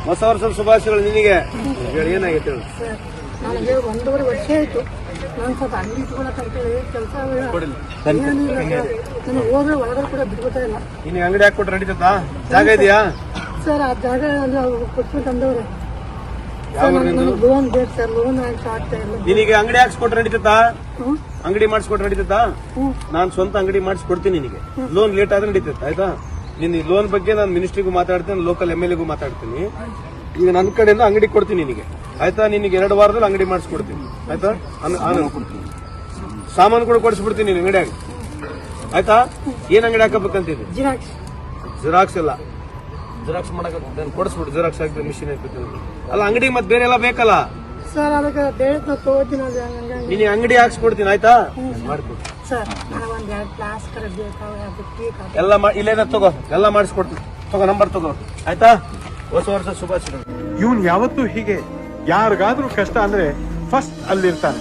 ಹೊಸ ವರ್ಷದ ಶುಭಾಶಯಗಳು ನಿನಗೆ. ಹೇಳಿ ಏನಾಗೈತೆ ಹೇಳು. ಸರ್ ನನಗೆ 1.5 ವರ್ಷ ಆಯ್ತು. ನಾನು ಸ್ವಲ್ಪ ಅಂಗಡಿ ಇಟ್ಕೊಳಕಂತೇಳಿ ಕೆಲಸ ನನಗೆ ಹೋದ್ರೆ ಒಳಗಡೆ ಕೂಡ ಬಿಟ್ಕೊತಾ ಇಲ್ಲ. ನಿನಗೆ ಅಂಗಡಿ ಹಾಕೊಟ್ರೆ ನಡೀತದ? ಜಾಗ ಇದೆಯಾ ಸರ್? ಆ ಜಾಗ ಕೊಟ್ಬಿಟ್ಟು ತಂದವ್ರೆ. ಲೋನ್ ಬೇಕು ಸರ್, ಲೋನ್ ಆಗ್ತಾ ಇಲ್ಲ. ನಿನಗೆ ಅಂಗಡಿ ಹಾಕ್ಸ್ಕೊಟ್ರೆ ನಡೀತದ? ಅಂಗಡಿ ಮಾಡಿಸ್ಕೊಟ್ರೆ ನಡೀತದ? ನಾನು ಸ್ವಂತ ಅಂಗಡಿ ಮಾಡಿಸ್ಕೊಡ್ತೀನಿ ನಿನಗೆ. ಲೋನ್ ಲೇಟ್ ಆದ್ರೆ ನಡೀತದ. ಆಯ್ತಾ? ನಿನ್ನ ಲೋನ್ ಬಗ್ಗೆ ನಾನು ಮಿನಿಸ್ಟ್ರಿಗೂ ಮಾತಾಡ್ತೀನಿ, ಲೋಕಲ್ MLA ಮಾತಾಡ್ತೀನಿ. ಈಗ ನನ್ನ ಕಡೆಯಿಂದ ಅಂಗಡಿ ಕೊಡ್ತೀನಿ ನಿನಗೆ. ಆಯ್ತಾ? ನಿನಗೆ 2 ವಾರದಲ್ಲಿ ಅಂಗಡಿ ಮಾಡಿಸ್ಕೊಡ್ತೀನಿ. ಆಯ್ತಾ? ಸಾಮಾನು ಕೂಡ ಕೊಡಿಸ್ಬಿಡ್ತೀನಿ ನಿನ್ನ ಅಂಗಡಿಯಾಗ. ಆಯ್ತಾ? ಏನ್ ಅಂಗಡಿ ಹಾಕಬೇಕಂತಿದ್ದೆ? ಜಿರಾಕ್ಸ್ ಎಲ್ಲ ಜಿರಾಕ್ಸ್ ಮಾಡಕ್ ಕೊಡಿಸ್ಬಿಡು. ಜಿರಾಕ್ಸ್ ಹಾಕಿದ್ರೆ ಮಿಷಿನ್ ಹಾಕ್ಬೇಕು. ಅಲ್ಲ ಅಂಗಡಿ ಮತ್ತೆ ಬೇರೆ ಎಲ್ಲ ಬೇಕಲ್ಲ ಸರ್? ಅದಕ್ಕೆ ತಗೋತೀನಿ. ನಿನಗೆ ಅಂಗಡಿ ಹಾಕ್ಸ್ಕೊಡ್ತೀನಿ. ಆಯ್ತಾ? ಮಾಡ್ಕೊಡು ಸರ್. ಒಂದ್ 2 ಗ್ಲಾಸ್ ಬೇಕಾಗುತ್ತೆ. ಎಲ್ಲ ಇಲ್ಲೇನ ತಗೋ, ಎಲ್ಲ ಮಾಡಿಸ್ಕೊಡ್ತೀನಿ. ತಗೋ, ನಂಬರ್ ತಗೋ. ಆಯ್ತಾ? ಹೊಸ ವರ್ಷ ಶುಭಾಶಯಗಳು. ಇವನ್ ಯಾವತ್ತೂ ಹೀಗೆ ಯಾರಿಗಾದ್ರೂ ಕಷ್ಟ ಅಂದ್ರೆ ಫಸ್ಟ್ ಅಲ್ಲಿರ್ತಾನೆ.